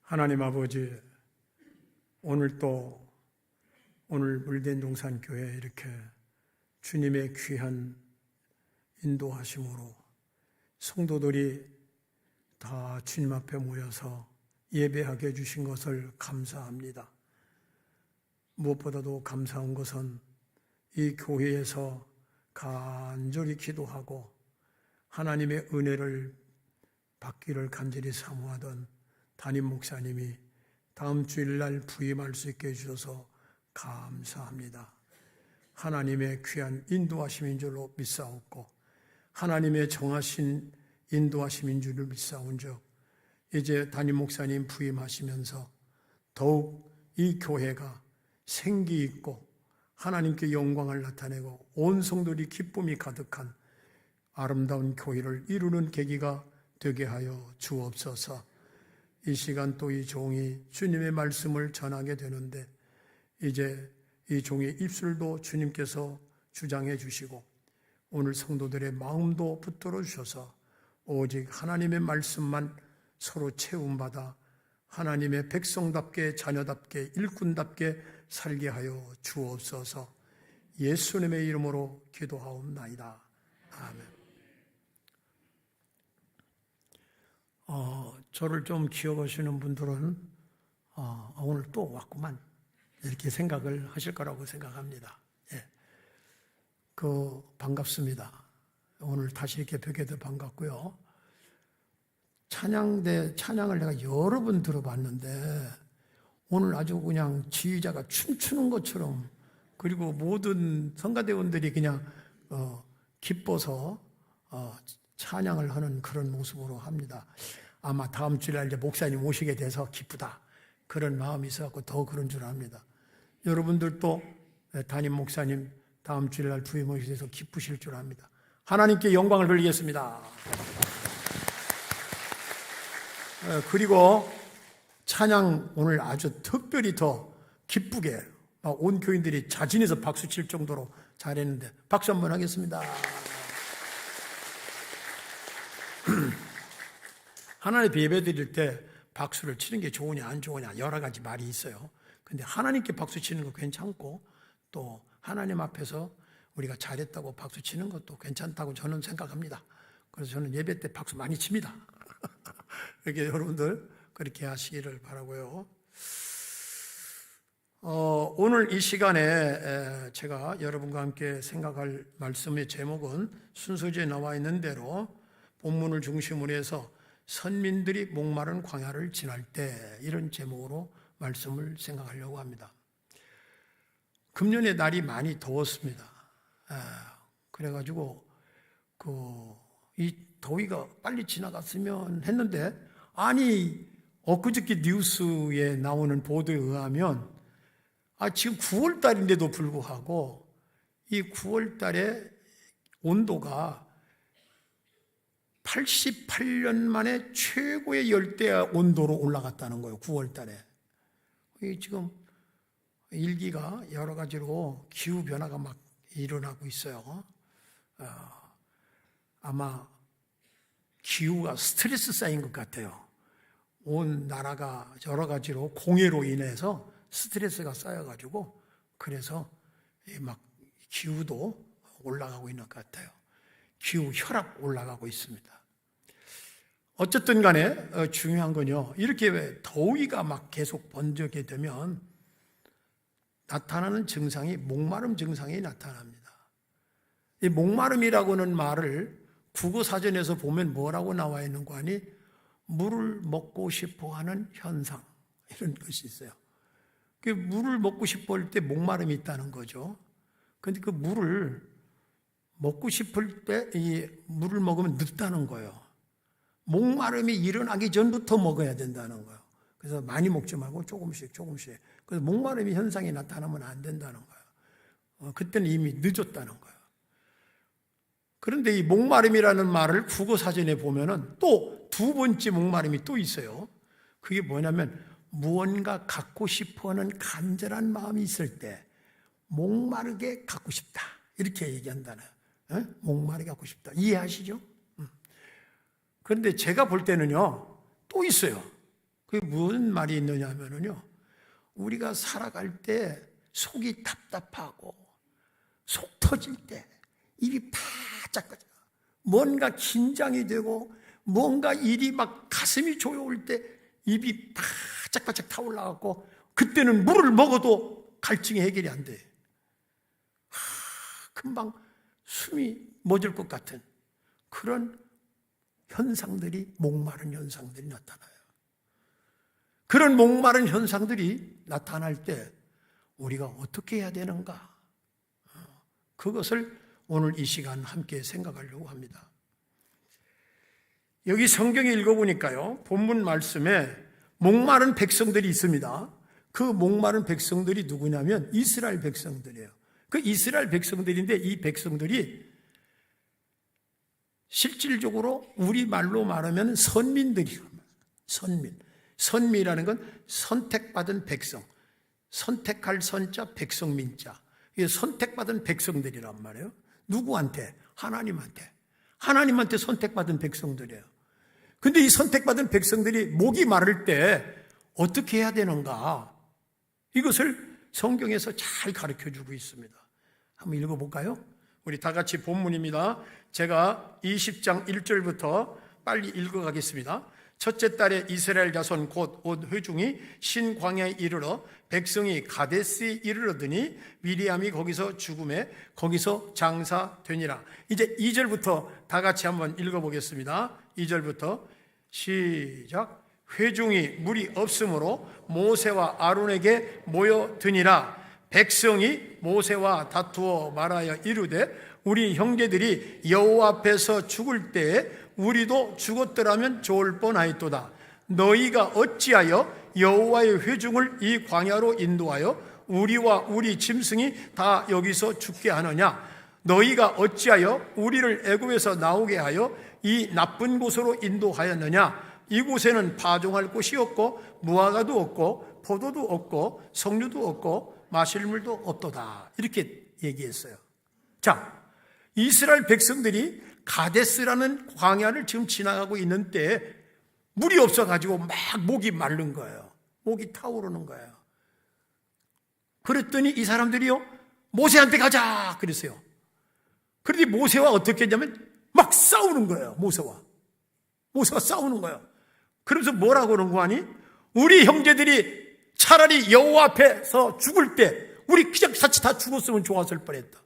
하나님 아버지, 오늘 물된 용산교회 이렇게 주님의 귀한 인도하심으로 성도들이 다 주님 앞에 모여서 예배하게 해주신 것을 감사합니다. 무엇보다도 감사한 것은 이 교회에서 간절히 기도하고 하나님의 은혜를 받기를 간절히 사모하던 담임 목사님이 다음 주일날 부임할 수 있게 해주셔서 감사합니다. 하나님의 귀한 인도하심인 줄로 믿사옵고 하나님의 정하신 인도하심인 줄을 믿사온즉 이제 담임 목사님 부임하시면서 더욱 이 교회가 생기 있고 하나님께 영광을 나타내고 온 성도들이 기쁨이 가득한 아름다운 교회를 이루는 계기가 되게 하여 주옵소서. 이 시간 또 이 종이 주님의 말씀을 전하게 되는데 이제 이 종의 입술도 주님께서 주장해 주시고 오늘 성도들의 마음도 붙들어 주셔서 오직 하나님의 말씀만 서로 채움받아 하나님의 백성답게 자녀답게 일꾼답게 살게 하여 주옵소서. 예수님의 이름으로 기도하옵나이다. 아멘. 저를 좀 기억하시는 분들은 오늘 또 왔구만 이렇게 생각을 하실 거라고 생각합니다. 예. 반갑습니다. 오늘 다시 이렇게 뵙게 돼 반갑고요. 찬양을 내가 여러 번 들어봤는데 오늘 아주 그냥 지휘자가 춤추는 것처럼 그리고 모든 성가대원들이 그냥 기뻐서 찬양을 하는 그런 모습으로 합니다. 아마 다음 주일날 이제 목사님 오시게 돼서 기쁘다 그런 마음이 있어서 더 그런 줄 압니다. 여러분들도 담임 목사님 다음 주일날 부임하시게 돼서 기쁘실 줄 압니다. 하나님께 영광을 돌리겠습니다. 그리고 찬양 오늘 아주 특별히 더 기쁘게 온 교인들이 자진해서 박수 칠 정도로 잘했는데 박수 한번 하겠습니다. 하나님 예배 드릴 때 박수를 치는 게 좋으냐 안 좋으냐 여러 가지 말이 있어요. 근데 하나님께 박수 치는 거 괜찮고 또 하나님 앞에서 우리가 잘했다고 박수 치는 것도 괜찮다고 저는 생각합니다. 그래서 저는 예배 때 박수 많이 칩니다. 이렇게 여러분들 그렇게 하시기를 바라고요. 오늘 이 시간에 제가 여러분과 함께 생각할 말씀의 제목은 순서지에 나와 있는 대로 본문을 중심으로 해서 선민들이 목마른 광야를 지날 때 이런 제목으로 말씀을 생각하려고 합니다. 금년에 날이 많이 더웠습니다. 그래가지고 이 더위가 빨리 지나갔으면 했는데 아니 엊그저께 뉴스에 나오는 보도에 의하면 지금 9월 달인데도 불구하고 이 9월 달에 온도가 88년 만에 최고의 열대 온도로 올라갔다는 거예요. 9월 달에. 지금 일기가 여러 가지로 기후 변화가 막 일어나고 있어요. 아마 기후가 스트레스 쌓인 것 같아요. 온 나라가 여러 가지로 공해로 인해서 스트레스가 쌓여가지고 그래서 막 기후도 올라가고 있는 것 같아요. 기후 혈압 올라가고 있습니다. 어쨌든 간에 중요한 건요. 이렇게 더위가 막 계속 번지게 되면 나타나는 증상이 목마름 증상이 나타납니다. 이 목마름이라고는 말을 국어사전에서 보면 뭐라고 나와 있는 거 아니? 물을 먹고 싶어 하는 현상 이런 것이 있어요. 그 물을 먹고 싶어 할 때 목마름이 있다는 거죠. 그런데 그 물을 먹고 싶을 때 이 물을 먹으면 늦다는 거예요. 목마름이 일어나기 전부터 먹어야 된다는 거예요. 그래서 많이 먹지 말고 조금씩. 그래서 목마름이 현상이 나타나면 안 된다는 거예요. 그때는 이미 늦었다는 거예요. 그런데 이 목마름이라는 말을 국어사전에 보면은 또 두 번째 목마름이 또 있어요. 그게 뭐냐면 무언가 갖고 싶어 하는 간절한 마음이 있을 때 목마르게 갖고 싶다. 이렇게 얘기한다는 목마르게 갖고 싶다. 이해하시죠? 그런데 제가 볼 때는요, 또 있어요. 그게 무슨 말이 있느냐 하면요, 우리가 살아갈 때 속이 답답하고 속 터질 때 입이 바짝 꺼져, 뭔가 긴장이 되고 뭔가 일이 막 가슴이 조여올 때 입이 바짝바짝 타올라갖고 그때는 물을 먹어도 갈증이 해결이 안 돼. 금방 숨이 멎을 것 같은 그런 현상들이, 목마른 현상들이 나타나요. 그런 목마른 현상들이 나타날 때 우리가 어떻게 해야 되는가? 그것을 오늘 이 시간 함께 생각하려고 합니다. 여기 성경에 읽어보니까요, 본문 말씀에 목마른 백성들이 있습니다. 그 목마른 백성들이 누구냐면 이스라엘 백성들이에요. 그 이스라엘 백성들인데 이 백성들이 실질적으로 우리말로 말하면 선민들이에요. 선민이라는 건 선택받은 백성, 선택할 선자, 백성민자. 이게 선택받은 백성들이란 말이에요. 누구한테? 하나님한테 선택받은 백성들이에요. 근데 이 선택받은 백성들이 목이 마를 때 어떻게 해야 되는가? 이것을 성경에서 잘 가르쳐주고 있습니다. 한번 읽어볼까요? 우리 다 같이 본문입니다. 제가 20장 1절부터 빨리 읽어가겠습니다. 첫째 달에 이스라엘 자손 곧 회중이 신광야에 이르러 백성이 가데스에 이르러더니 미리암이 거기서 죽음에 거기서 장사되니라. 이제 2절부터 다 같이 한번 읽어보겠습니다. 2절부터 시작. 회중이 물이 없으므로 모세와 아론에게 모여드니라. 백성이 모세와 다투어 말하여 이르되 우리 형제들이 여호와 앞에서 죽을 때에 우리도 죽었더라면 좋을 뻔하였도다. 너희가 어찌하여 여호와의 회중을 이 광야로 인도하여 우리와 우리 짐승이 다 여기서 죽게 하느냐? 너희가 어찌하여 우리를 애굽에서 나오게 하여 이 나쁜 곳으로 인도하였느냐? 이곳에는 파종할 곳이 없고 무화과도 없고 포도도 없고 석류도 없고 마실 물도 없도다. 이렇게 얘기했어요. 자, 이스라엘 백성들이 가데스라는 광야를 지금 지나가고 있는 때에 물이 없어가지고 막 목이 마른 거예요. 목이 타오르는 거예요. 그랬더니 이 사람들이요, 모세한테 가자 그랬어요. 그런데 모세와 어떻게 했냐면 막 싸우는 거예요. 모세가 싸우는 거예요. 그러면서 뭐라고 그런 거 아니? 우리 형제들이 차라리 여호와 앞에서 죽을 때 우리 그냥 같이 다 죽었으면 좋았을 뻔했다.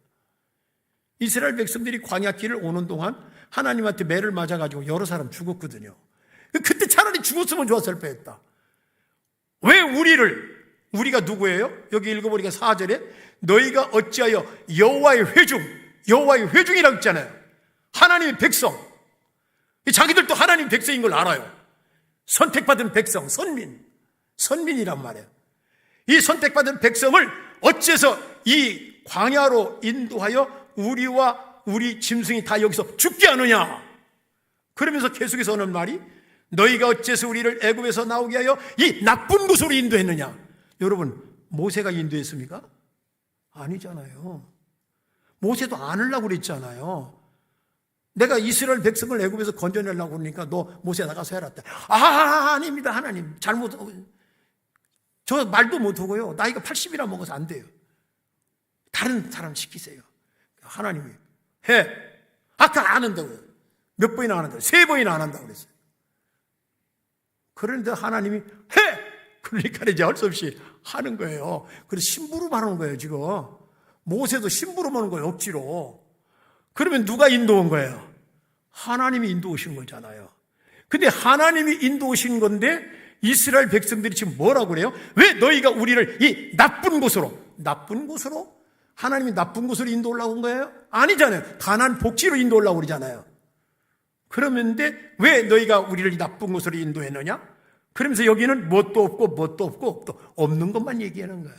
이스라엘 백성들이 광야길을 오는 동안 하나님한테 매를 맞아가지고 여러 사람 죽었거든요. 그때 차라리 죽었으면 좋았을 뻔했다. 왜 우리가 누구예요? 여기 읽어보니까 4절에 너희가 어찌하여 여호와의 회중이라고 했잖아요. 하나님의 백성. 자기들도 하나님 백성인 걸 알아요. 선택받은 백성, 선민이란 말이에요. 이 선택받은 백성을 어째서 이 광야로 인도하여 우리와 우리 짐승이 다 여기서 죽게 하느냐? 그러면서 계속해서 오는 말이 너희가 어째서 우리를 애굽에서 나오게 하여 이 나쁜 곳으로 인도했느냐? 여러분, 모세가 인도했습니까? 아니잖아요. 모세도 안 하려고 그랬잖아요. 내가 이스라엘 백성을 애굽에서 건져내려고 그러니까 너 모세 나가서 해라. 아닙니다. 하나님 저 말도 못하고요. 나이가 80이나 먹어서 안 돼요. 다른 사람 시키세요. 하나님이 해. 아까 안 한다고요. 몇 번이나 안 한다고요. 3번이나 안 한다고 그랬어요. 그런데 하나님이 해. 그러니까 이제 할 수 없이 하는 거예요. 그래서 심부름 하는 거예요. 지금 모세도 심부름 하는 거예요. 억지로. 그러면 누가 인도한 거예요? 하나님이 인도하신 거잖아요. 근데 하나님이 인도하신 건데 이스라엘 백성들이 지금 뭐라고 그래요? 왜 너희가 우리를 이 나쁜 곳으로 하나님이 나쁜 곳으로 인도하려고 한 거예요? 아니잖아요. 가나안 복지로 인도하려고 그러잖아요. 그러는데 왜 너희가 우리를 이 나쁜 곳으로 인도했느냐? 그러면서 여기는 뭣도 없고 없는 것만 얘기하는 거예요.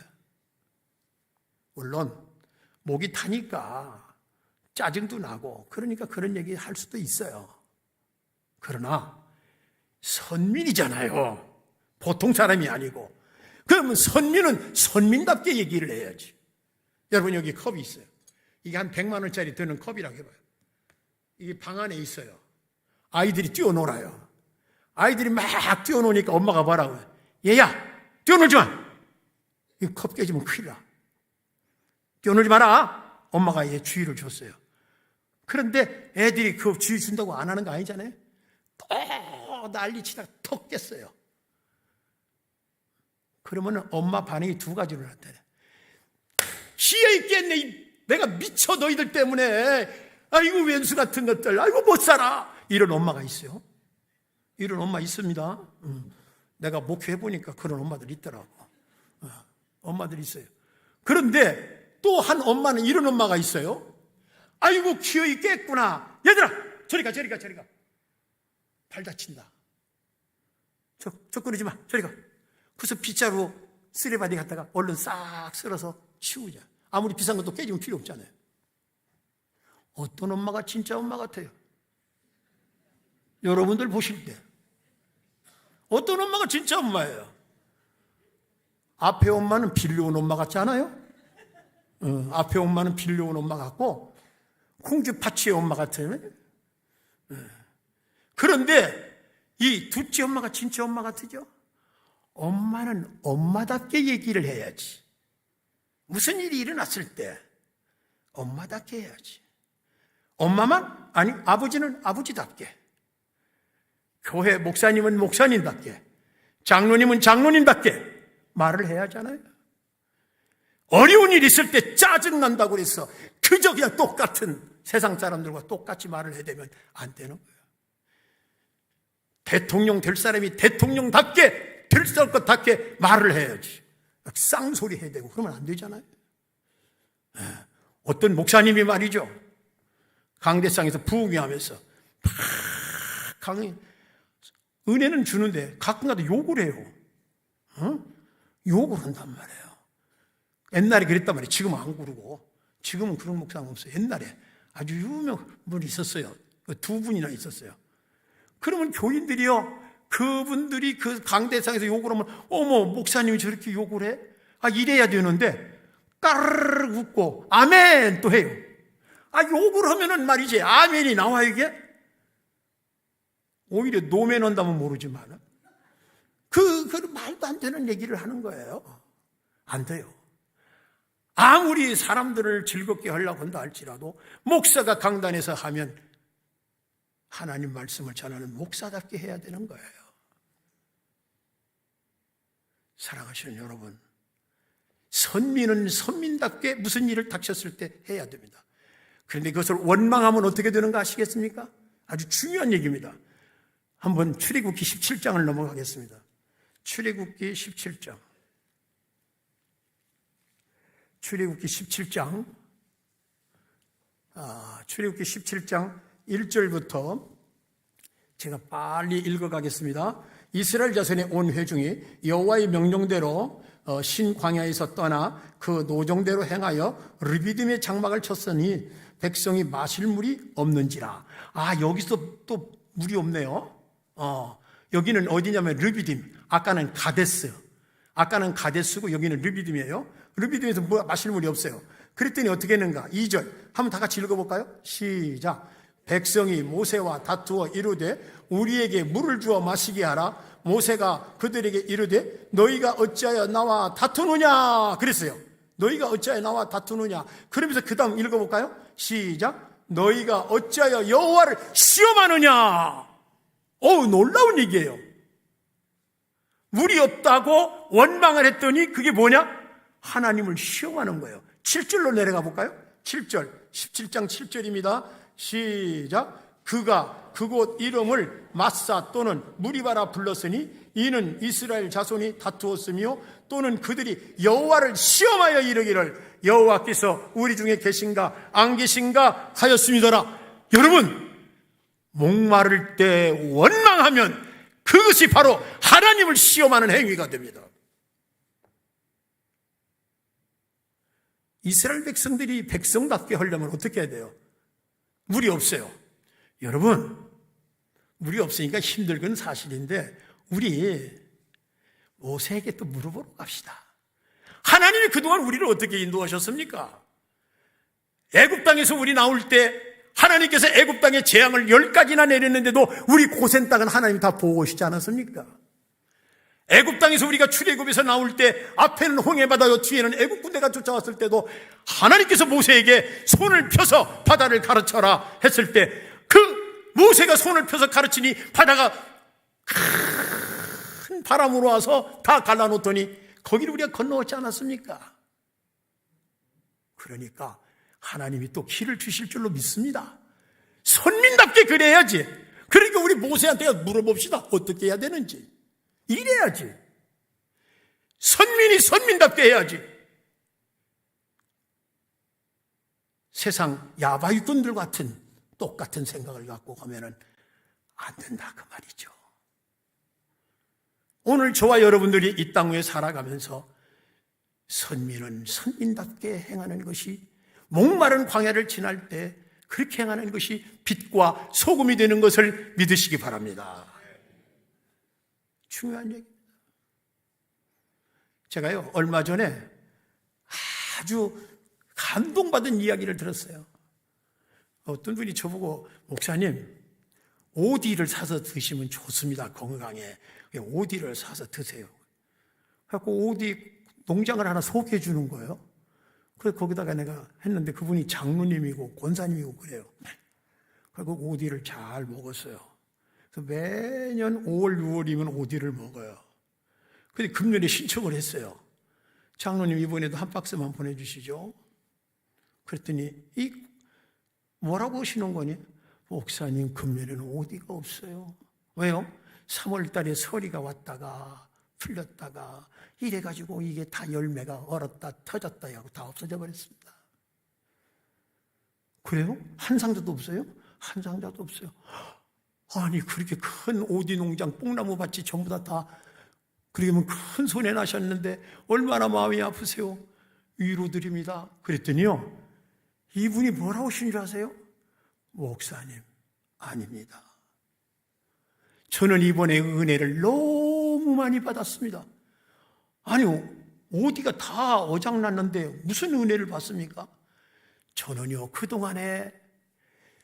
물론 목이 타니까 짜증도 나고 그러니까 그런 얘기 할 수도 있어요. 그러나 선민이잖아요. 보통 사람이 아니고. 그러면 선민은 선민답게 얘기를 해야지. 여러분, 여기 컵이 있어요. 이게 한 100만 원짜리 드는 컵이라고 해봐요. 이게 방 안에 있어요. 아이들이 뛰어놀아요. 아이들이 막 뛰어노니까 엄마가 뭐라고 해? 얘야, 뛰어놀지 마. 이 컵 깨지면 큰일 나. 뛰어놀지 마라. 엄마가 얘 주의를 줬어요. 그런데 애들이 그 주의 준다고 안 하는 거 아니잖아요. 또 난리치다가 턱 깼어요. 그러면 엄마 반응이 두 가지로 나타나요. 지혜 있겠네. 내가 미쳐 너희들 때문에. 아이고 왼수 같은 것들. 아이고 못 살아. 이런 엄마가 있어요. 이런 엄마 있습니다. 내가 목회해보니까 그런 엄마들 있더라고. 엄마들 있어요. 그런데 또 한 엄마는 이런 엄마가 있어요. 아이고 기어이 깼구나. 얘들아 저리 가. 발 다친다. 저 끊이지 마. 저리 가. 그래서 빗자루 쓰레바디 갖다가 얼른 싹 쓸어서 치우자. 아무리 비싼 것도 깨지면 필요 없잖아요. 어떤 엄마가 진짜 엄마 같아요? 여러분들 보실 때 어떤 엄마가 진짜 엄마예요? 앞에 엄마는 빌려온 엄마 같지 않아요? 앞에 엄마는 빌려온 엄마 같고 콩쥐 파치의 엄마 같아요. 그런데 이 둘째 엄마가 진짜 엄마 같으죠? 엄마는 엄마답게 얘기를 해야지. 무슨 일이 일어났을 때 엄마답게 해야지. 엄마만? 아니, 아버지는 아버지답게. 교회 목사님은 목사님답게. 장로님은 장로님답게 말을 해야 하잖아요. 어려운 일 있을 때 짜증난다고 그래서 그저 그냥 똑같은 세상 사람들과 똑같이 말을 해야 되면 안 되는 거예요. 대통령 될 사람이 대통령답게 될 것답게 말을 해야지. 쌍소리 해야 되고 그러면 안 되잖아요. 어떤 목사님이 말이죠. 강대상에서 부흥회하면서 막 강의 은혜는 주는데 가끔가다 욕을 해요. 욕을 한단 말이에요. 옛날에 그랬단 말이에요. 지금은 안 그러고. 지금은 그런 목사는 없어요. 옛날에 아주 유명한 분이 있었어요. 두 분이나 있었어요. 그러면 교인들이요, 그분들이 그 강대상에서 욕을 하면 어머 목사님이 저렇게 욕을 해? 이래야 되는데 까르르 웃고 아멘 또 해요. 욕을 하면은 말이지 아멘이 나와. 이게 오히려 노면한다면 모르지만 그 말도 안 되는 얘기를 하는 거예요. 안 돼요. 아무리 사람들을 즐겁게 하려고 한다 할지라도 목사가 강단에서 하면 하나님 말씀을 전하는 목사답게 해야 되는 거예요. 사랑하시는 여러분, 선민은 선민답게 무슨 일을 닥쳤을 때 해야 됩니다. 그런데 그것을 원망하면 어떻게 되는가 아시겠습니까? 아주 중요한 얘기입니다. 한번 출애굽기 17장을 넘어가겠습니다. 출애굽기 17장. 출애굽기 17장. 출애굽기 17장 1절부터 제가 빨리 읽어가겠습니다. 이스라엘 자손의 온 회중이 여호와의 명령대로 신광야에서 떠나 그 노정대로 행하여 르비딤의 장막을 쳤으니 백성이 마실 물이 없는지라. 여기서 또 물이 없네요. 여기는 어디냐면 르비딤. 아까는 가데스고 여기는 르비딤이에요. 르비딤에서 마실 물이 없어요. 그랬더니 어떻게 했는가? 2절 한번 다 같이 읽어볼까요? 시작. 백성이 모세와 다투어 이르되 우리에게 물을 주어 마시게 하라. 모세가 그들에게 이르되 너희가 어찌하여 나와 다투느냐 그랬어요. 너희가 어찌하여 나와 다투느냐. 그러면서 그 다음 읽어볼까요? 시작. 너희가 어찌하여 여호와를 시험하느냐. 놀라운 얘기예요. 물이 없다고 원망을 했더니 그게 뭐냐? 하나님을 시험하는 거예요. 7절로 내려가 볼까요? 7절 17장 7절입니다. 시작. 그가 그곳 이름을 마사 또는 무리바라 불렀으니 이는 이스라엘 자손이 다투었으며 또는 그들이 여호와를 시험하여 이르기를 여호와께서 우리 중에 계신가 안 계신가 하였습니다라. 여러분, 목마를 때 원망하면 그것이 바로 하나님을 시험하는 행위가 됩니다. 이스라엘 백성들이 백성답게 하려면 어떻게 해야 돼요? 물이 없어요. 여러분, 물이 없으니까 힘들건 사실인데 우리 모세에게 또 물어보러 갑시다. 하나님이 그동안 우리를 어떻게 인도하셨습니까? 애굽 땅에서 우리 나올 때 하나님께서 애굽 땅에 재앙을 10가지나 내렸는데도 우리 고센 땅은 하나님이 다 보고 오시지 않았습니까? 애굽 땅에서 우리가 출애굽에서 나올 때 앞에는 홍해바다요, 뒤에는 애굽 군대가 쫓아왔을 때도 하나님께서 모세에게 손을 펴서 바다를 가르쳐라 했을 때 그 모세가 손을 펴서 가르치니 바다가 큰 바람으로 와서 다 갈라놓더니 거기를 우리가 건너왔지 않았습니까? 그러니까 하나님이 또 길을 주실 줄로 믿습니다. 선민답게 그래야지. 그러니까 우리 모세한테 물어봅시다. 어떻게 해야 되는지. 이래야지. 선민이 선민답게 해야지. 세상 야바이꾼들 같은 똑같은 생각을 갖고 가면은 안 된다 그 말이죠. 오늘 저와 여러분들이 이 땅 위에 살아가면서 선민은 선민답게 행하는 것이, 목마른 광야를 지날 때 그렇게 행하는 것이 빛과 소금이 되는 것을 믿으시기 바랍니다. 중요한 얘기입니다. 제가요 얼마 전에 아주 감동받은 이야기를 들었어요. 어떤 분이 저보고 목사님 오디를 사서 드시면 좋습니다. 건강에. 오디를 사서 드세요. 그래서 오디 농장을 하나 소개해 주는 거예요. 그래서 거기다가 내가 했는데 그분이 장로님이고 권사님이고 그래요. 그리고 오디를 잘 먹었어요. 그래서 매년 5월, 6월이면 오디를 먹어요. 근데 금년에 신청을 했어요. 장로님 이번에도 한 박스만 보내주시죠. 그랬더니 뭐라고 하시는 거니? 목사님 금년에는 오디가 없어요. 왜요? 3월 달에 서리가 왔다가 풀렸다가 이래가지고 이게 다 열매가 얼었다 터졌다 하고 다 없어져 버렸습니다. 그래요? 한 상자도 없어요? 한 상자도 없어요. 아니 그렇게 큰 오디 농장 뽕나무 밭이 전부 다 그러면 큰 손해 나셨는데 얼마나 마음이 아프세요? 위로드립니다. 그랬더니요 이분이 뭐라고 하신 줄 아세요? 목사님 아닙니다. 저는 이번에 은혜를 너무 많이 받았습니다. 아니 오디가 다 어장났는데 무슨 은혜를 받습니까? 저는요 그동안에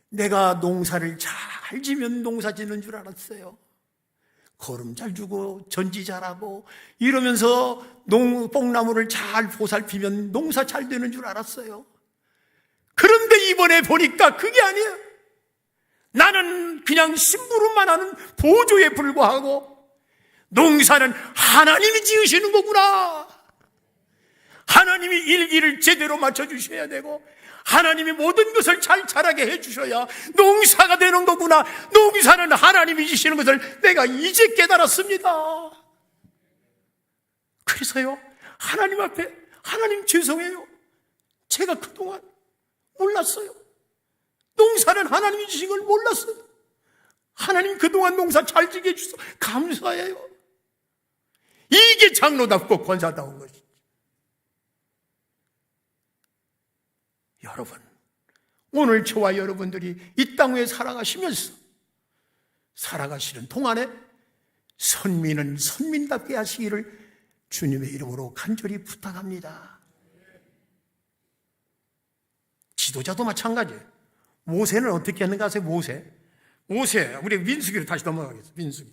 내가 농사를 잘 지면 농사 짓는 줄 알았어요. 거름 잘 주고 전지 잘하고 이러면서 뽕나무를 잘 보살피면 농사 잘 되는 줄 알았어요. 그런데 이번에 보니까 그게 아니에요. 나는 그냥 심부름만 하는 보조에 불과하고 농사는 하나님이 지으시는 거구나. 하나님이 일기를 제대로 맞춰주셔야 되고 하나님이 모든 것을 잘 자라게 해주셔야 농사가 되는 거구나. 농사는 하나님이 지시는 것을 내가 이제 깨달았습니다. 그래서요 하나님 앞에 하나님 죄송해요. 제가 그동안 몰랐어요. 농사는 하나님이 주신 걸 몰랐어요. 하나님 그동안 농사 잘 지게 해주셔서 감사해요. 이게 장로답고 권사다운 것이죠. 여러분, 오늘 저와 여러분들이 이 땅 위에 살아가시면서 살아가시는 동안에 선민은 선민답게 하시기를 주님의 이름으로 간절히 부탁합니다. 지도자도 마찬가지예요. 모세는 어떻게 했는가 아세요? 모세, 우리 민수기로 다시 넘어가겠습니다.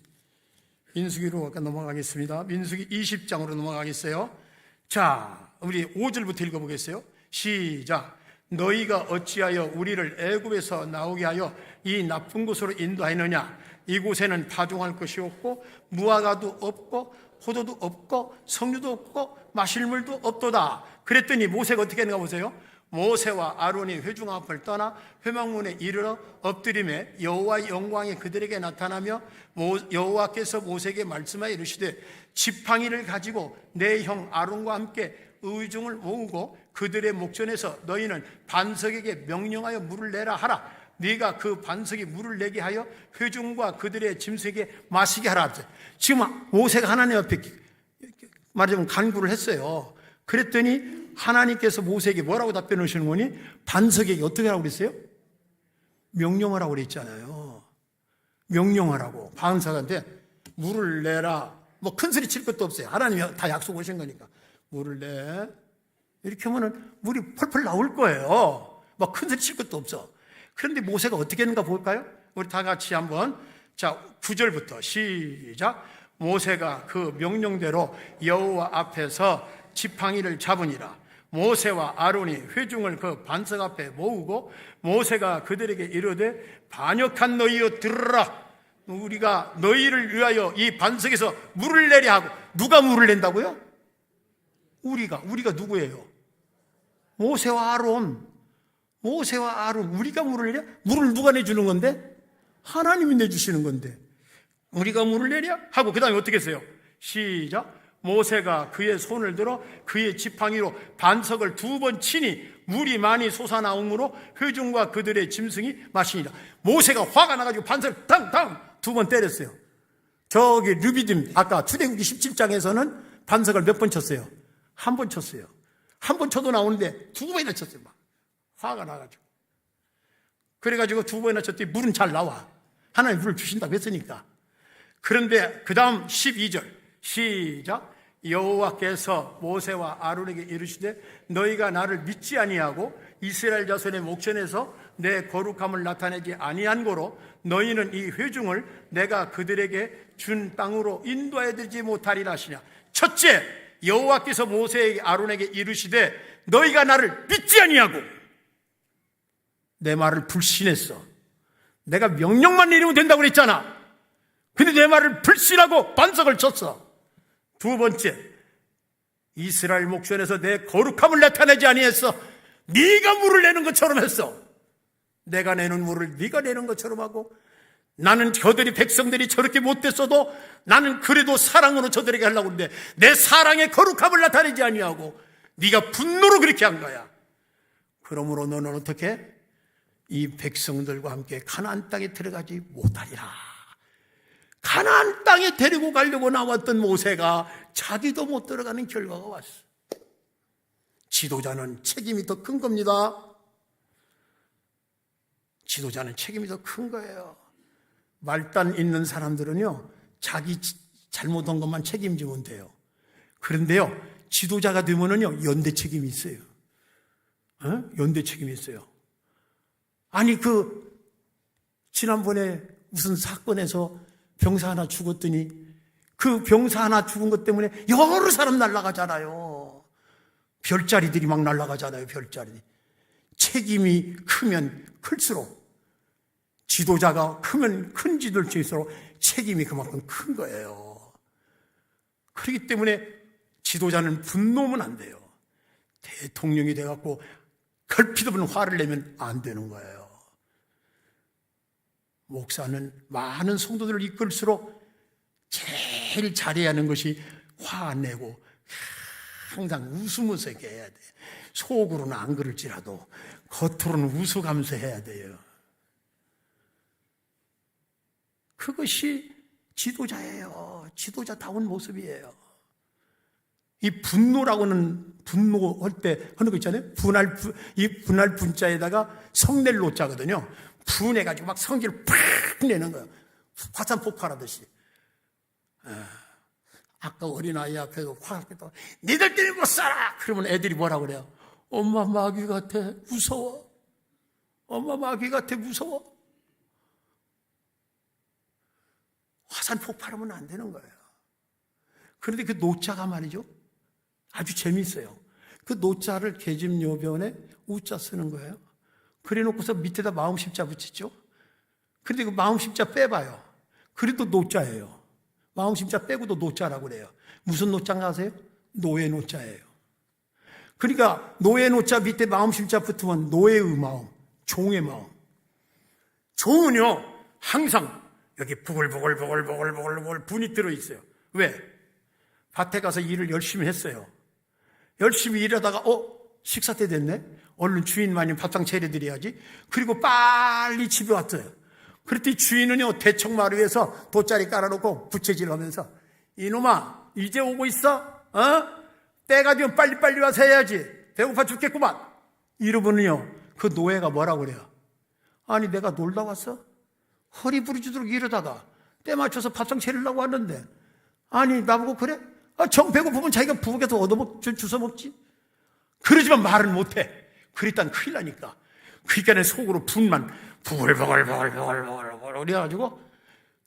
민수기로 넘어가겠습니다. 민수기 20장으로 넘어가겠어요. 자, 우리 5절부터 읽어보겠어요. 시작. 너희가 어찌하여 우리를 애굽에서 나오게 하여 이 나쁜 곳으로 인도하느냐? 이곳에는 파종할 것이 없고 무화과도 없고 포도도 없고 석류도 없고 마실 물도 없도다. 그랬더니 모세가 어떻게 했는가 보세요. 모세와 아론이 회중 앞을 떠나 회막문에 이르러 엎드리매 여호와의 영광이 그들에게 나타나며 여호와께서 모세에게 말씀하여 이르시되 지팡이를 가지고 내 형 아론과 함께 의중을 모으고 그들의 목전에서 너희는 반석에게 명령하여 물을 내라 하라. 네가 그 반석이 물을 내게 하여 회중과 그들의 짐승에게 마시게 하라. 지금 모세가 하나님 앞에 말하자면 간구를 했어요. 그랬더니 하나님께서 모세에게 뭐라고 답변을 하시는 거니? 반석에게 어떻게 하라고 그랬어요? 명령하라고 그랬잖아요. 명령하라고. 반석한테 물을 내라. 뭐 큰 소리 칠 것도 없어요. 하나님이 다 약속하신 거니까. 물을 내. 이렇게 하면은 물이 펄펄 나올 거예요. 뭐 큰 소리 칠 것도 없어. 그런데 모세가 어떻게 했는가 볼까요? 우리 다 같이 한번, 자, 9절부터 시작. 모세가 그 명령대로 여호와 앞에서 지팡이를 잡으니라. 모세와 아론이 회중을 그 반석 앞에 모으고 모세가 그들에게 이르되 반역한 너희여 들으라. 우리가 너희를 위하여 이 반석에서 물을 내려 하고. 누가 물을 낸다고요? 우리가 누구예요? 모세와 아론. 우리가 물을 내려? 물을 누가 내주는 건데? 하나님이 내주시는 건데 우리가 물을 내려? 하고 그 다음에 어떻게 했어요? 시작. 모세가 그의 손을 들어 그의 지팡이로 반석을 2번 치니 물이 많이 솟아나오므로 회중과 그들의 짐승이 마시니라. 모세가 화가 나가지고 반석을 탕탕 2번 때렸어요. 저기 르비딤, 아까 출애굽기 17장에서는 반석을 몇 번 쳤어요? 1번 쳤어요. 1번 쳐도 나오는데 2번이나 쳤어요. 막 화가 나가지고. 그래가지고 2번이나 쳤더니 물은 잘 나와. 하나님 물을 주신다고 했으니까. 그런데 그 다음 12절 시작. 여호와께서 모세와 아론에게 이르시되 너희가 나를 믿지 아니하고 이스라엘 자손의 목전에서 내 거룩함을 나타내지 아니한 고로 너희는 이 회중을 내가 그들에게 준 땅으로 인도하여 들지 못하리라 하시냐. 첫째, 여호와께서 모세에게 아론에게 이르시되 너희가 나를 믿지 아니하고 내 말을 불신했어. 내가 명령만 내리면 된다고 그랬잖아. 근데 내 말을 불신하고 반석을 쳤어. 2번째, 이스라엘 목전에서 내 거룩함을 나타내지 아니했어. 네가 물을 내는 것처럼 했어. 내가 내는 물을 네가 내는 것처럼 하고, 나는 저들이 백성들이 저렇게 못됐어도 나는 그래도 사랑으로 저들에게 하려고 하는데 내 사랑의 거룩함을 나타내지 아니하고 네가 분노로 그렇게 한 거야. 그러므로 너는 어떻게? 이 백성들과 함께 가나안 땅에 들어가지 못하리라. 가나안 땅에 데리고 가려고 나왔던 모세가 자기도 못 들어가는 결과가 왔어. 지도자는 책임이 더 큰 겁니다. 지도자는 책임이 더 큰 거예요. 말단 있는 사람들은요, 자기 잘못한 것만 책임지면 돼요. 그런데요, 지도자가 되면은요, 연대 책임이 있어요. 연대 책임이 있어요. 아니, 지난번에 무슨 사건에서 병사 하나 죽었더니 그 병사 하나 죽은 것 때문에 여러 사람 날아가잖아요. 별자리들이 막 날아가잖아요, 별자리. 책임이 크면 클수록, 지도자가 크면 큰 지도자일수록 책임이 그만큼 큰 거예요. 그렇기 때문에 지도자는 분노하면 안 돼요. 대통령이 돼갖고 걸핏 없는 화를 내면 안 되는 거예요. 목사는 많은 성도들을 이끌수록 제일 잘해야 하는 것이 화 안 내고 항상 웃으면서 해야 돼. 속으로는 안 그럴지라도 겉으로는 웃어가면서 해야 돼요. 그것이 지도자예요. 지도자다운 모습이에요. 이 분노라고는, 분노할 때 하는 거 있잖아요. 이 분할 분자에다가 성낼 노자거든요. 분해가지고 막 성질을 팍 내는 거예요. 화산 폭발하듯이. 아까 어린아이 앞에서 화났다. 니들 때문에 못 살아! 그러면 애들이 뭐라고 그래요? 엄마 마귀 같아. 무서워. 엄마 마귀 같아. 무서워. 화산 폭발하면 안 되는 거예요. 그런데 그 노자가 말이죠, 아주 재미있어요. 그 노자를 계집요변에 우자 쓰는 거예요. 그래 놓고서 밑에다 마음 십자 붙이죠. 그런데 그 마음 십자 빼봐요. 그래도 노자예요. 마음 십자 빼고도 노자라고 그래요. 무슨 노자인가 아세요? 노예 노자예요. 그러니까 노예 노자 밑에 마음 십자 붙으면 노예의 마음, 종의 마음. 종은요, 항상 여기 부글부글 분이 들어있어요. 왜? 밭에 가서 일을 열심히 했어요. 열심히 일하다가 식사 때 됐네? 얼른 주인마님 밥상 차려드려야지. 그리고 빨리 집에 왔어요. 그랬더니 주인은요, 대청마루 위에서 돗자리 깔아놓고 부채질 하면서, 이놈아 이제 오고 있어? 때가 되면 빨리빨리 와서 해야지. 배고파 죽겠구만. 이러면요, 그 노예가 뭐라고 그래요? 아니, 내가 놀다 왔어? 허리 부르짖도록 이러다가 때 맞춰서 밥상 차리려고 왔는데, 아니 나보고 그래? 정 배고프면 자기가 부엌에서 주워 먹지. 그러지만 말은 못해. 그랬단 큰일 나니까. 그러니까 내 속으로 분만 부글부글부글부글부글 그래가지고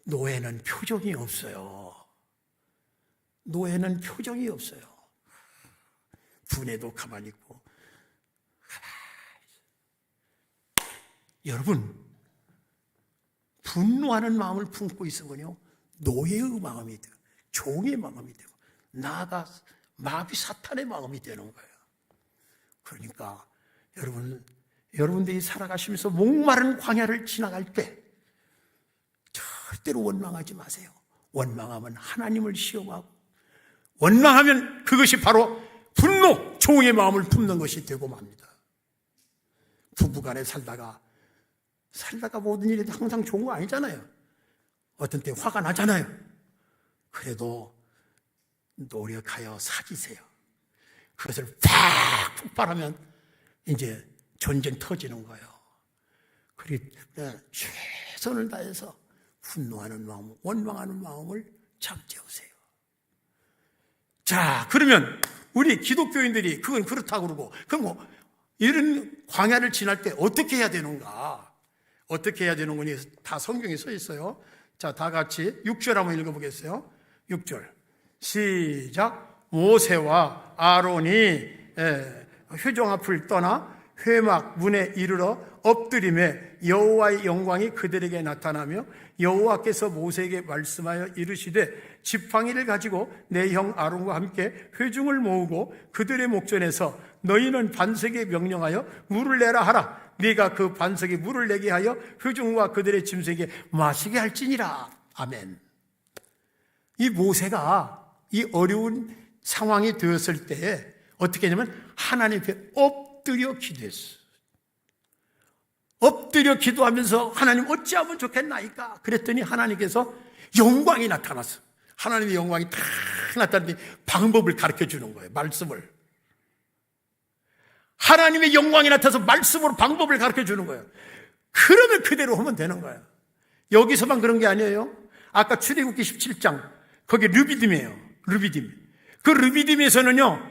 노예는 표정이 없어요. 노예는 표정이 없어요. 분해도 가만히 있고. 여러분, 분노하는 마음을 품고 있으면요, 노예의 마음이 되고, 종의 마음이 되고, 나아가 마귀 사탄의 마음이 되는 거예요. 그러니까 여러분들이 살아가시면서 목마른 광야를 지나갈 때 절대로 원망하지 마세요. 원망하면 하나님을 시험하고, 원망하면 그것이 바로 분노, 종의 마음을 품는 것이 되고 맙니다. 부부간에 살다가 모든 일이 항상 좋은 거 아니잖아요. 어떤 때 화가 나잖아요. 그래도 노력하여 사귀세요. 그것을 팍 폭발하면 이제 전쟁 터지는 거예요. 그리고 최선을 다해서 분노하는 마음, 원망하는 마음을 잠재우세요. 자, 그러면 우리 기독교인들이 그건 그렇다고 그러고, 그럼 이런 광야를 지날 때 어떻게 해야 되는가? 어떻게 해야 되는 거니? 다 성경에 써 있어요. 자, 다 같이 6절 한번 읽어보겠어요. 6절 시작. 모세와 아론이 회종 앞을 떠나 회막 문에 이르러 엎드림에 여호와의 영광이 그들에게 나타나며 여호와께서 모세에게 말씀하여 이르시되 지팡이를 가지고 내 형 아론과 함께 회중을 모으고 그들의 목전에서 너희는 반석에 명령하여 물을 내라 하라. 네가 그 반석에 물을 내게 하여 회중과 그들의 짐승에게 마시게 할지니라. 아멘. 이 모세가 이 어려운 상황이 되었을 때 어떻게 했냐면 하나님 앞에 엎드려 기도했어요. 엎드려 기도하면서 하나님 어찌하면 좋겠나이까? 그랬더니 하나님께서 영광이 나타났어. 하나님의 영광이 딱 나타났더니 방법을 가르쳐 주는 거예요. 말씀을. 하나님의 영광이 나타나서 말씀으로 방법을 가르쳐 주는 거예요. 그러면 그대로 하면 되는 거예요. 여기서만 그런 게 아니에요. 아까 출애굽기 17장 거기 르비딤이에요. 르비딤. 그 르비딤에서는요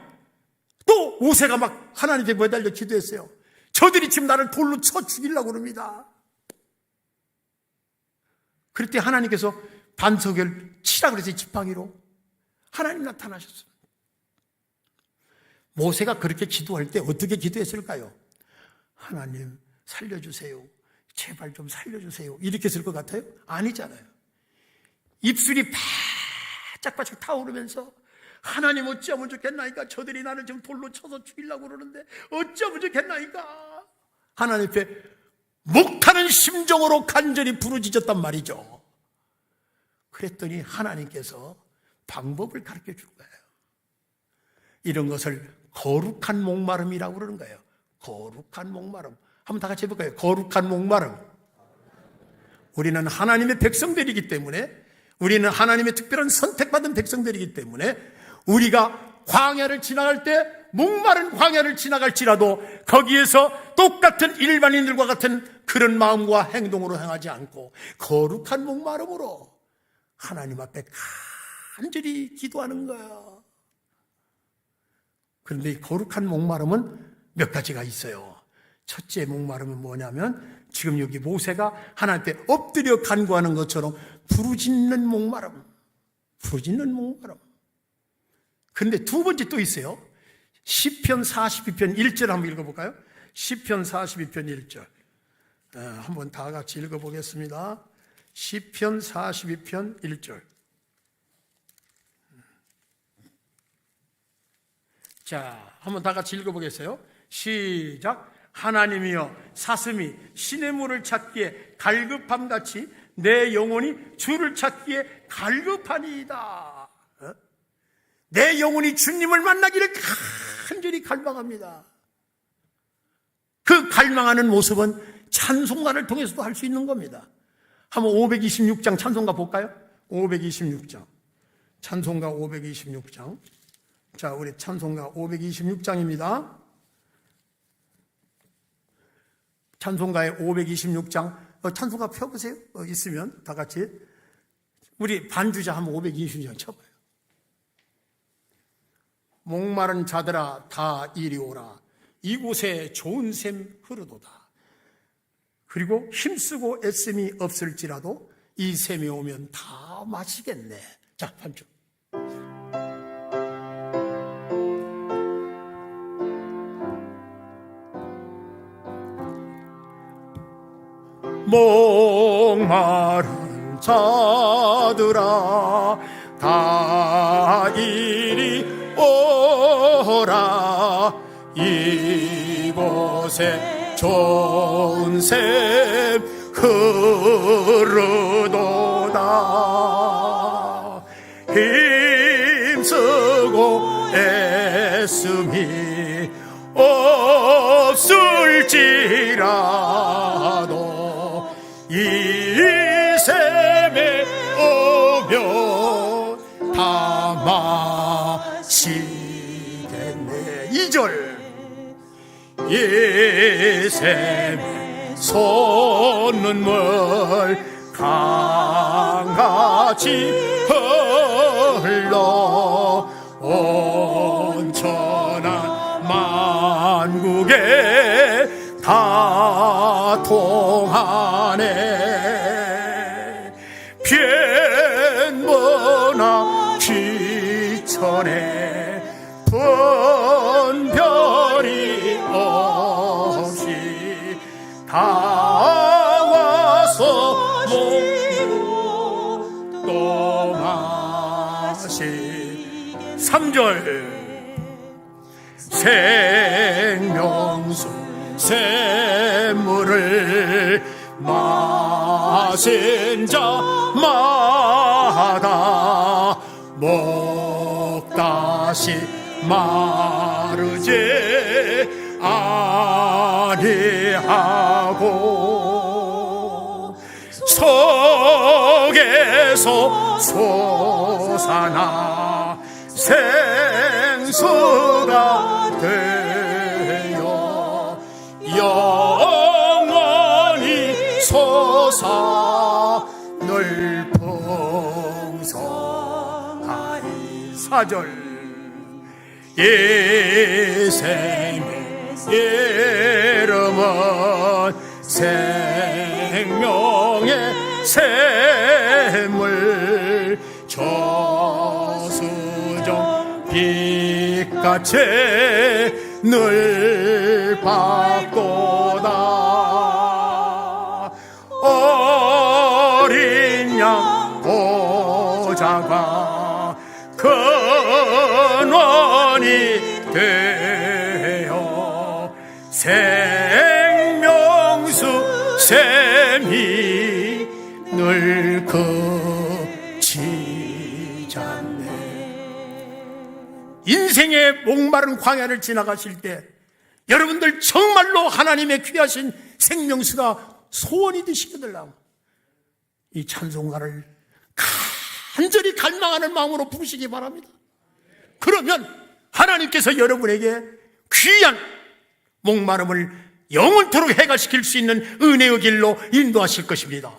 또 모세가 막 하나님께 매달려 기도했어요. 저들이 지금 나를 돌로 쳐 죽이려고 그럽니다. 그럴 때 하나님께서 반석을 치라 그랬어요. 지팡이로. 하나님 나타나셨어요. 모세가 그렇게 기도할 때 어떻게 기도했을까요? 하나님 살려주세요. 제발 좀 살려주세요. 이렇게 했을 것 같아요? 아니잖아요. 입술이 바짝바짝 타오르면서 하나님 어찌하면 좋겠나이까? 저들이 나를 지금 돌로 쳐서 죽이려고 그러는데 어찌하면 좋겠나이까? 하나님 앞에 목타는 심정으로 간절히 부르짖었단 말이죠. 그랬더니 하나님께서 방법을 가르쳐 줄 거예요. 이런 것을 거룩한 목마름이라고 그러는 거예요. 거룩한 목마름. 한번 다 같이 해볼까요? 거룩한 목마름. 우리는 하나님의 백성들이기 때문에, 우리는 하나님의 특별한 선택받은 백성들이기 때문에 우리가 광야를 지나갈 때 목마른 광야를 지나갈지라도 거기에서 똑같은 일반인들과 같은 그런 마음과 행동으로 행하지 않고 거룩한 목마름으로 하나님 앞에 간절히 기도하는 거예요. 그런데 이 거룩한 목마름은 몇 가지가 있어요. 첫째 목마름은 뭐냐면 지금 여기 모세가 하나님께 엎드려 간구하는 것처럼 부르짖는 목마름. 부르짖는 목마름. 그런데 두 번째 또 있어요. 시편 42편 1절 한번 읽어볼까요? 시편 42편 1절 한번 다 같이 읽어보겠습니다. 시편 42편 1절. 자, 한번 다 같이 읽어보겠어요. 시작. 하나님이여 사슴이 시냇 물을 찾기에 갈급함같이 내 영혼이 주를 찾기에 갈급하니이다. 내 영혼이 주님을 만나기를 간절히 갈망합니다. 그 갈망하는 모습은 찬송가를 통해서도 할 수 있는 겁니다. 한번 526장 찬송가 볼까요? 526장 찬송가 526장. 자, 우리 찬송가 526장입니다. 찬송가의 526장 찬송가 펴보세요. 있으면 다 같이 우리 반주자 한번 526장 쳐봐요. 목마른 자들아 다 이리 오라. 이곳에 좋은 샘 흐르도다. 그리고 힘쓰고 애씀이 없을지라도 이 샘이 오면 다 마시겠네. 자, 반주. 목마른 자들아 다 이리 오라. 이곳에 좋은 샘 흐르도다. 힘쓰고 애씀이 없을지라도 이 샘에 오면 다 마시겠네. 2절. 이 샘에 솟는물 강같이 흘러 온천한 만국에 다 통하네. 편보나 귀천에 분별이 없이 다 와서 먹고 또 마시. 3절. 생명수 샘물을 마신 자마다 목 다시 마르지 아니하고 속에서 솟아나 생수가 되어 영원히 솟아 늘 풍성하리. 4절. 이 샘의 이름은 생명의 샘물 저수정 빛같이 늘 밝도다. 어린 양 보좌가 근원이 되어 생명수 샘이 늘 그치지 않네. 인생의 목마른 광야를 지나가실 때 여러분들 정말로 하나님의 귀하신 생명수가 소원이 되시게 되려면 이 찬송가를 간절히 갈망하는 마음으로 부르시기 바랍니다. 그러면 하나님께서 여러분에게 귀한 목마름을 영원토록 해결시킬 수 있는 은혜의 길로 인도하실 것입니다.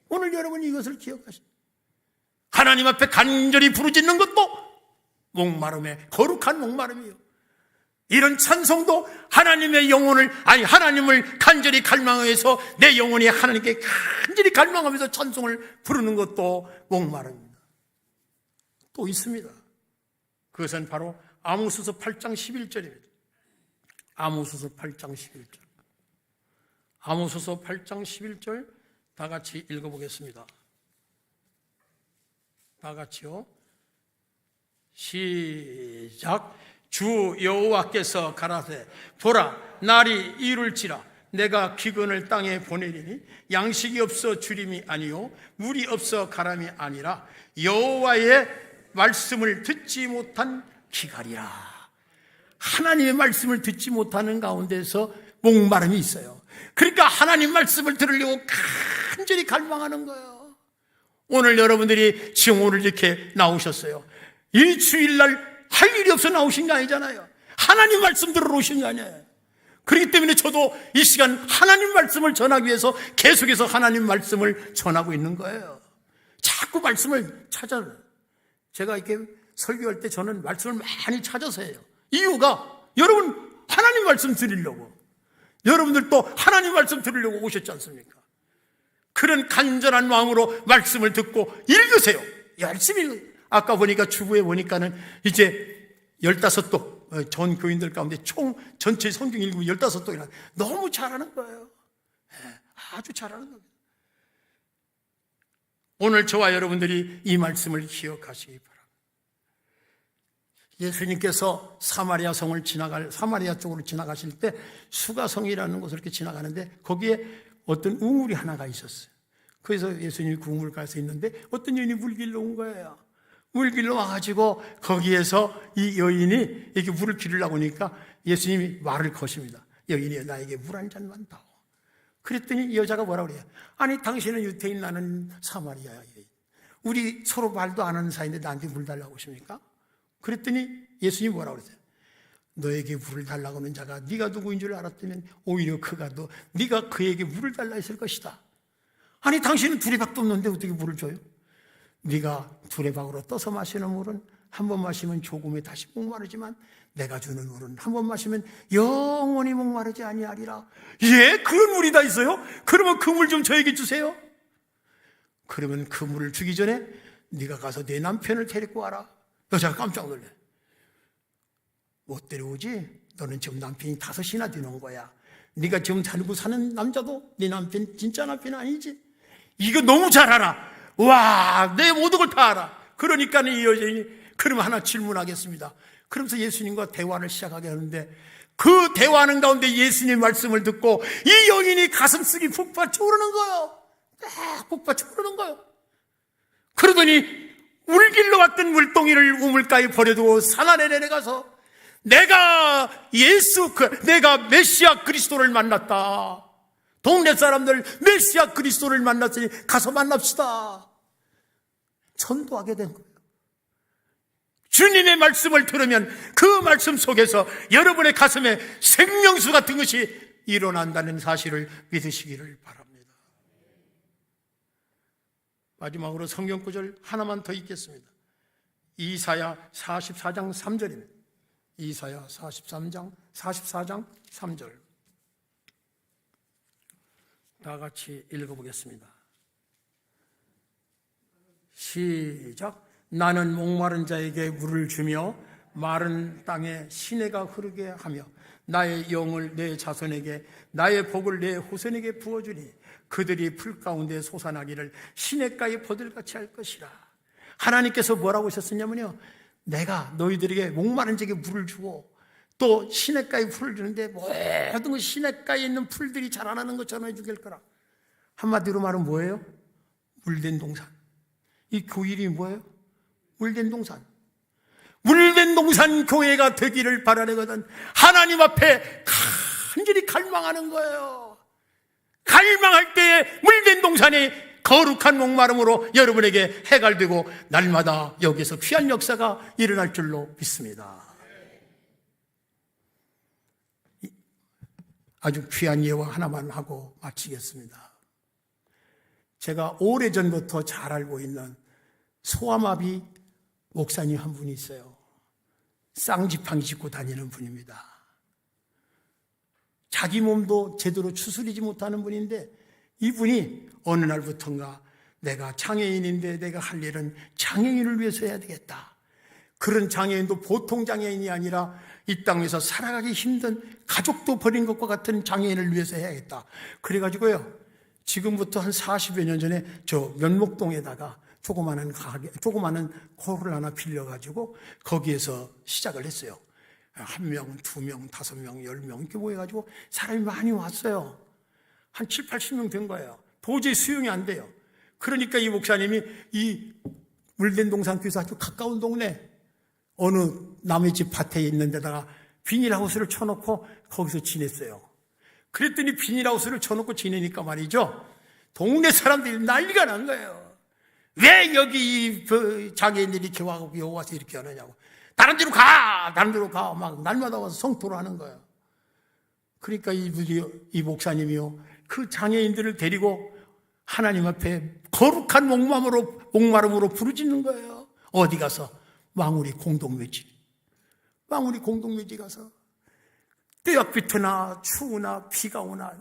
오늘 여러분이 이것을 기억하십시오. 하나님 앞에 간절히 부르짖는 것도 목마름의 거룩한 목마름이에요. 이런 찬송도 하나님의 영혼을, 하나님을 간절히 갈망해서 내 영혼이 하나님께 간절히 갈망하면서 찬송을 부르는 것도 목마릅니다. 또 있습니다. 그것은 바로 아모스서 8장 11절입니다. 아모스서 8장 11절. 아모스서 8장 11절 다 같이 읽어보겠습니다. 다 같이요. 시작. 주 여호와께서 가라사대 보라 날이 이룰지라 내가 기근을 땅에 보내리니 양식이 없어 주림이 아니요 물이 없어 가람이 아니라 여호와의 말씀을 듣지 못한 기갈이라. 하나님의 말씀을 듣지 못하는 가운데서 목마름이 있어요. 그러니까 하나님 말씀을 들으려고 간절히 갈망하는 거예요. 오늘 여러분들이 지금 오늘 이렇게 나오셨어요. 일주일날 할 일이 없어 나오신 게 아니잖아요. 하나님 말씀 들으러 오신 게 아니에요. 그렇기 때문에 저도 이 시간 하나님 말씀을 전하기 위해서 계속해서 하나님 말씀을 전하고 있는 거예요. 자꾸 말씀을 찾아요. 제가 이렇게 설교할 때 저는 말씀을 많이 찾아서 해요. 이유가 여러분 하나님 말씀 드리려고. 여러분들도 하나님 말씀 들으려고 오셨지 않습니까? 그런 간절한 마음으로 말씀을 듣고 읽으세요. 열심히 읽으세요. 아까 보니까 주부에 보니까는 이제 15독 전 교인들 가운데 총 전체 성경 읽으면 15독이나 너무 잘하는 거예요. 아주 잘하는 겁니다. 오늘 저와 여러분들이 이 말씀을 기억하시기 바랍니다. 예수님께서 사마리아 쪽으로 지나가실 때 수가성이라는 곳을 이렇게 지나가는데 거기에 어떤 우물이 하나가 있었어요. 그래서 예수님이 그 우물가에서 있는데 어떤 여인이 물길로 온 거예요. 물길로 와가지고 거기에서 이 여인이 이렇게 물을 기르려고 하니까 예수님이 말을 거십니다. 여인이 나에게 물 한 잔만 다오. 그랬더니 이 여자가 뭐라고 그래요? 아니 당신은 유태인, 나는 사마리아 여인. 우리 서로 말도 안 하는 사이인데 나한테 물 달라고 하십니까? 그랬더니 예수님이 뭐라고 그랬어요? 너에게 물을 달라고 하는 자가 네가 누구인 줄 알았다면 오히려 그가 네가 그에게 물을 달라 했을 것이다. 아니 당신은 두레박도 없는데 어떻게 물을 줘요? 네가 두레박으로 떠서 마시는 물은 한 번 마시면 조금에 다시 목마르지만 내가 주는 물은 한 번 마시면 영원히 목마르지 아니하리라. 예? 그런 물이 다 있어요? 그러면 그 물 좀 저에게 주세요. 그러면 그 물을 주기 전에 네가 가서 내 남편을 데리고 와라. 여자가 깜짝 놀래. 못 데려오지? 너는 지금 남편이 5이나 되는 거야. 네가 지금 살고 사는 남자도 네 남편 진짜 남편 아니지? 이거 너무 잘 알아. 와, 내 모든 걸 다 알아. 그러니까 이 여자인이 그럼 하나 질문하겠습니다. 그러면서 예수님과 대화를 시작하게 하는데 그 대화하는 가운데 예수님 말씀을 듣고 이 여인이 가슴속이 북받쳐 오르는 거예요. 딱 북받쳐 오르는 거예요. 그러더니 울길로 왔던 물동이를 우물가에 버려두고 산 아래 내려가서 내가 메시아 그리스도를 만났다. 동네 사람들 메시아 그리스도를 만났으니 가서 만납시다. 전도하게 된 거예요. 주님의 말씀을 들으면 그 말씀 속에서 여러분의 가슴에 생명수 같은 것이 일어난다는 사실을 믿으시기를 바랍니다. 마지막으로 성경 구절 하나만 더 읽겠습니다. 이사야 44장 3절입니다. 이사야 44장 3절 다 같이 읽어보겠습니다. 시작. 나는 목마른 자에게 물을 주며 마른 땅에 시내가 흐르게 하며 나의 영을 내 자손에게 나의 복을 내 후손에게 부어주니 그들이 풀 가운데 솟아나기를 시냇가에 버들같이 할 것이라. 하나님께서 뭐라고 하셨었냐면요, 내가 너희들에게 목마른 자에게 물을 주고 또 시냇가에 풀을 주는데 모든 것 시냇가에 있는 풀들이 자라나는 것처럼 해주길 거라. 한마디로 말하면 뭐예요? 물된 동산. 이 교회 이름이 뭐예요? 물된 동산. 물된 동산 교회가 되기를 바라거든 하나님 앞에 간절히 갈망하는 거예요. 갈망할 때에 물된 동산이 거룩한 목마름으로 여러분에게 해갈되고 날마다 여기서 귀한 역사가 일어날 줄로 믿습니다. 아주 귀한 예화 하나만 하고 마치겠습니다. 제가 오래전부터 잘 알고 있는 소아마비 목사님 한 분이 있어요. 쌍지팡이 짚고 다니는 분입니다. 자기 몸도 제대로 추스리지 못하는 분인데 이분이 어느 날부터인가 내가 장애인인데 내가 할 일은 장애인을 위해서 해야 되겠다. 그런 장애인도 보통 장애인이 아니라 이 땅에서 살아가기 힘든 가족도 버린 것과 같은 장애인을 위해서 해야겠다. 그래가지고요, 지금부터 한 40여 년 전에 저 면목동에다가 조그마한 홀을 하나 빌려가지고 거기에서 시작을 했어요. 1명, 2명, 5명, 10명 이렇게 모여가지고 사람이 많이 왔어요. 한 7, 80명 된 거예요. 도저히 수용이 안 돼요. 그러니까 이 목사님이 이 물된 동산교에서 아주 가까운 동네 어느 남의 집 밭에 있는 데다가 비닐하우스를 쳐놓고 거기서 지냈어요. 그랬더니 비닐하우스를 쳐놓고 지내니까 말이죠, 동네 사람들이 난리가 난 거예요. 왜 여기 장애인들이 이렇게 와서 이렇게 하느냐고. 다른 데로 가! 막 날마다 와서 성토를 하는 거예요. 그러니까 이 목사님이요, 그 장애인들을 데리고 하나님 앞에 거룩한 목마름으로 부르짖는 거예요. 어디 가서? 망우리 공동묘지 가서 떼약비트나 추우나 비가 오나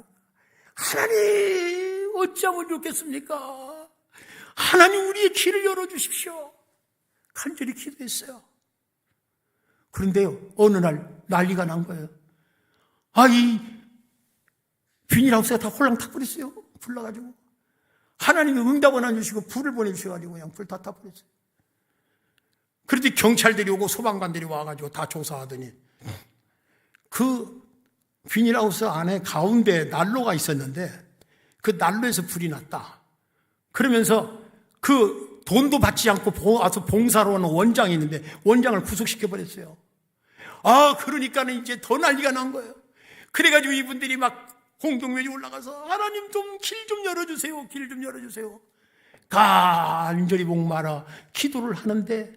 하나님 어찌하면 좋겠습니까? 하나님 우리의 길을 열어주십시오. 간절히 기도했어요. 그런데요, 어느 날 난리가 난 거예요. 이 비닐하우스가 다 홀랑 타버렸어요. 불나가지고. 하나님이 응답은 안 주시고 불을 보내주셔가지고 그냥 불 다 타버렸어요. 그런데 경찰들이 오고 소방관들이 와가지고 다 조사하더니 그 비닐하우스 안에 가운데 난로가 있었는데 그 난로에서 불이 났다. 그러면서 그 돈도 받지 않고 와서 봉사로 오는 원장이 있는데 원장을 구속시켜버렸어요. 그러니까는 이제 더 난리가 난 거예요. 그래가지고 이분들이 막 홍동면이 올라가서 하나님 좀 길 좀 열어주세요. 길 좀 열어주세요. 간절히 목말아 기도를 하는데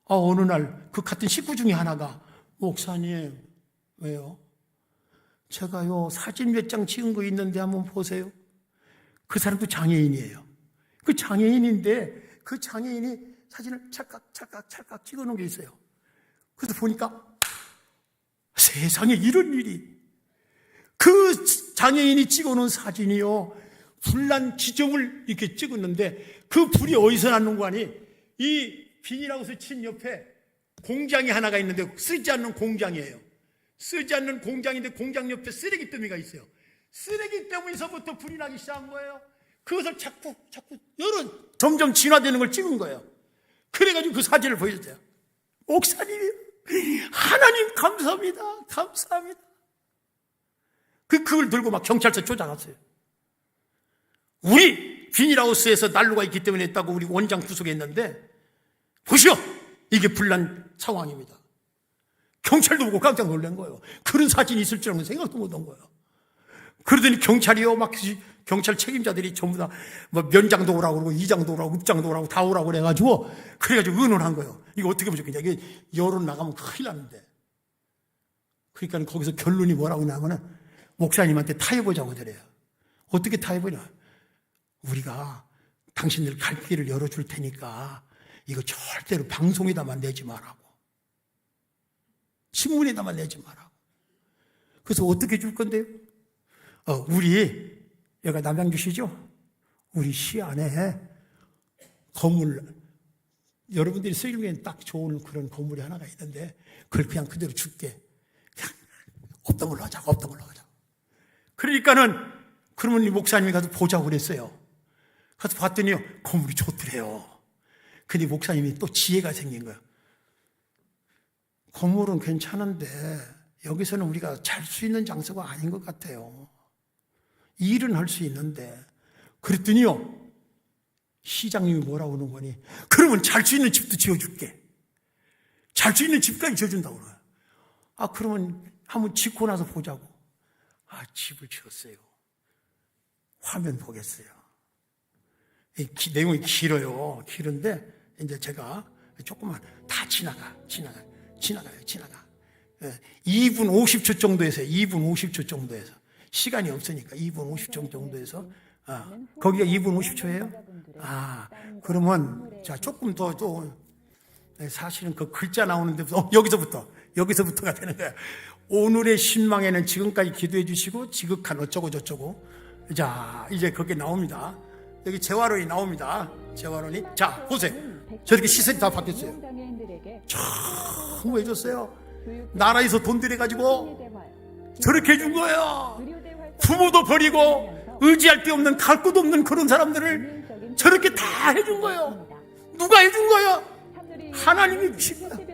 어느 날 그 같은 식구 중에 하나가 목사님 왜요? 제가요 사진 몇 장 찍은 거 있는데 한번 보세요. 그 사람도 장애인이에요. 그 장애인인데 그 장애인이 사진을 찰칵 찍어놓은 게 있어요. 그래서 보니까 세상에 이런 일이, 그 장애인이 찍어놓은 사진이요 불난 지점을 이렇게 찍었는데 그 불이 어디서 났는 거 아니? 이 비닐하우스 친 옆에 공장이 하나가 있는데 쓰지 않는 공장이에요. 쓰지 않는 공장인데 공장 옆에 쓰레기 더미가 있어요. 쓰레기 더미에서부터 불이 나기 시작한 거예요. 그것을 자꾸 점점 진화되는 걸 찍은 거예요. 그래가지고 그 사진을 보여줬어요. 목사님이 하나님 감사합니다. 감사합니다. 그걸 들고 막 경찰서 쫓아갔어요. 우리 비닐하우스에서 난로가 있기 때문에 했다고 우리 원장 구속했는데 보시오, 이게 불난 상황입니다. 경찰도 보고 깜짝 놀란 거예요. 그런 사진이 있을 줄은 생각도 못한 거예요. 그러더니 경찰이요, 막 경찰 책임자들이 전부 다 뭐 면장도 오라고 그러고 이장도 오라고 읍장도 오라고 다 오라고 그래가지고 의논한 거예요. 이거 어떻게 하면 좋겠냐. 이게 여론 나가면 큰일 나는데. 그러니까 거기서 결론이 뭐라고 나면은 목사님한테 타협하자고 그래요. 어떻게 타협하냐. 우리가 당신들 갈 길을 열어줄 테니까 이거 절대로 방송에다만 내지 말라고. 신문에다만 내지 말라고. 그래서 어떻게 줄 건데요? 우리 여기가 남양주시죠? 우리 시 안에 건물, 여러분들이 쓰기엔 딱 좋은 그런 건물이 하나가 있는데 그걸 그냥 그대로 줄게. 그냥 없던 걸로 하자고. 그러니까는 그러면 이 목사님이 가서 보자고 그랬어요. 가서 봤더니요 건물이 좋더래요. 근데 목사님이 또 지혜가 생긴 거예요. 건물은 괜찮은데 여기서는 우리가 잘 수 있는 장소가 아닌 것 같아요. 일은 할 수 있는데. 그랬더니요 시장님이 뭐라고 그러는 거니, 그러면 잘 수 있는 집도 지어줄게. 잘 수 있는 집까지 지어준다고 그래요. 그러면 한번 짓고 나서 보자고. 집을 지었어요. 화면 보겠어요. 내용이 길어요. 길은데 이제 제가 조금만 다 지나가요. 2분 50초 정도에서 2분 50초 정도에서 시간이 없으니까 2분 50초 정도에서 거기가 2분 50초예요? 그러면 자 조금 더 사실은 그 글자 나오는데 여기서부터가 되는 거야. 오늘의 신망에는 지금까지 기도해 주시고 지극한 어쩌고 저쩌고. 자 이제 그게 나옵니다. 여기 재활원이 나옵니다. 재활원이. 자 보세요. 저렇게 시선이 다 바뀌었어요. 참 해줬어요. 나라에서 돈 들여가지고 저렇게 해준 거예요. 부모도 버리고 의지할 데 없는 갈 곳 없는 그런 사람들을 저렇게 다 해준 거예요. 누가 해준 거예요? 하나님이 주신 거예요.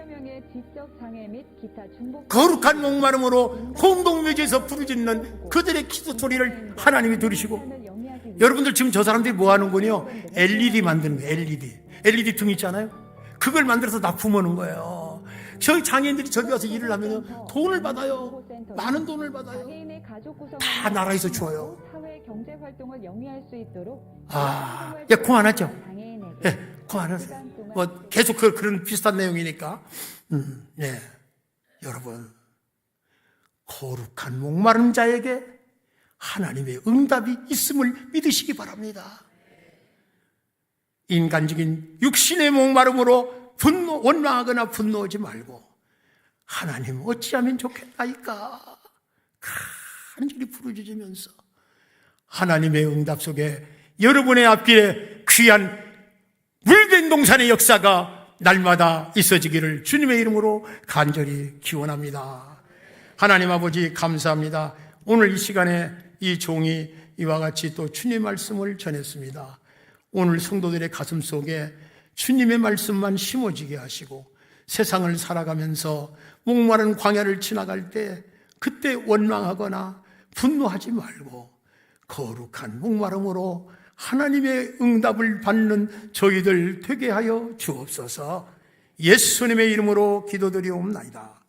거룩한 목마름으로 공동묘지에서 부르짖는 그들의 기도 소리를 하나님이 들으시고, 여러분들 지금 저 사람들이 뭐 하는군요? LED 만드는 거예요. LED 등 있잖아요. 그걸 만들어서 납품하는 거예요. 저희 장애인들이 저기 가서 일을 하면 돈을 받아요. 많은 돈을 받아요. 다 나라에서 줘요. 그만하죠. 그만하세요. 뭐 계속 그런 비슷한 내용이니까. 여러분, 거룩한 목마른 자에게 하나님의 응답이 있음을 믿으시기 바랍니다. 인간적인 육신의 목마름으로 원망하거나 분노하지 말고 하나님 어찌하면 좋겠나이까 간절히 부르짖으면서 하나님의 응답 속에 여러분의 앞길에 귀한 물된 동산의 역사가 날마다 있어지기를 주님의 이름으로 간절히 기원합니다. 하나님 아버지 감사합니다. 오늘 이 시간에 이 종이 이와 같이 또 주님의 말씀을 전했습니다. 오늘 성도들의 가슴 속에 주님의 말씀만 심어지게 하시고 세상을 살아가면서 목마른 광야를 지나갈 때 그때 원망하거나 분노하지 말고 거룩한 목마름으로 하나님의 응답을 받는 저희들 되게 하여 주옵소서. 예수님의 이름으로 기도드리옵나이다.